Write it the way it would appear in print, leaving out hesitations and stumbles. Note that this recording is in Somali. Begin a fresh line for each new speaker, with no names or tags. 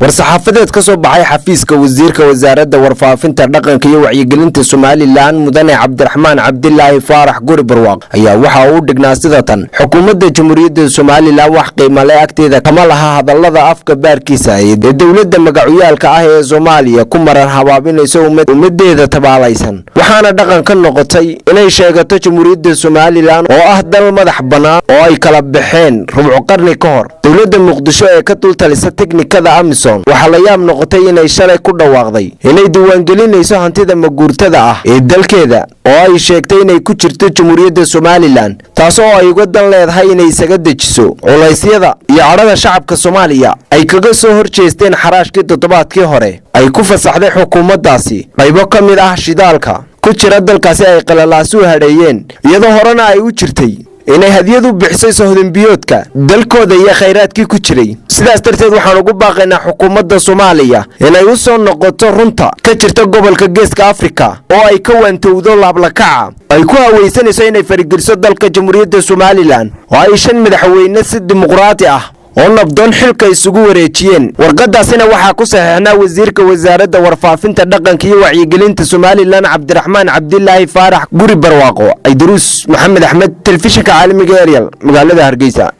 war-saxaafadeed ka soo baxay xafiiska wasiirka wasaaradda warfaafinta dhaqanka iyo wacyigelinta Soomaaliland mudane Cabdiraxmaan Cabdilaahi Faarax Guri Barwaaq ayaa waxa uu dhignaa sida tan xukuumadda Jamhuuriyadda Soomaaliland wax qiimo leh agteeda kama laha hadallada afka baarkiisa ee dawladda magacyaalka ah ee Soomaaliya ku maran habaabinayso ummadeeda tabaalaysan waxaana dhaqan ka noqotay inay sheegato Jamhuuriyadda Soomaaliland oo ah dal madax banaan oo ay kala baxeen rubuc qarni ka hor dawladda Muqdisho ee ka tultalisa teknikada Amisom waxa la yaab noqotay inay shalay ku dhawaaqday inay diiwaangelinayso hantida maguurtada ah ee dalkeeda oo ay sheegtay inay ku jirto Jamhuuriyadda Soomaaliland taasoo ay uga dan leedahay inay isaga dejiso culaysyada iyo cadhada shacabka Soomaaliya ay kaga soo horjeesteen xaraashkii toddobaadkii hore ay ku fasaxday xukuumaddaasi qaybo ka mid ah shidaalka ku jira dalkaasi ay qalalaas u hadheeyeen iyadoo horena ay u jirtay inay hadiyadu bixisay sohdinbiyoodka dalkooda iyo khayraadkii ku jiray sidaas darteed waxaan ugu baaqaynaa xukuumadda Soomaaliya inay u soo noqoto runta ka jirta gobolka Geeska Afrika oo ay ka waantowdo laablakaca ay ku haweysanayso inay farigeliso dalka Jamhuuriyadda Soomaaliland oo ay shan madaxweyne si dimuqraadi ah oo nabdoon xilka isugu wareejiyeen warqadaasina waxa ku saxiixnaa wasiirka wasaaradda warfaafinta dhaqanka iyo wacyigelinta Soomaaliland Cabdiraxmaan Cabdilaahi Faarax Guri Barwaaqo ay Duruus Maxamed Axmed telefishinka caalamiga Ariel magaalada Hargeysa.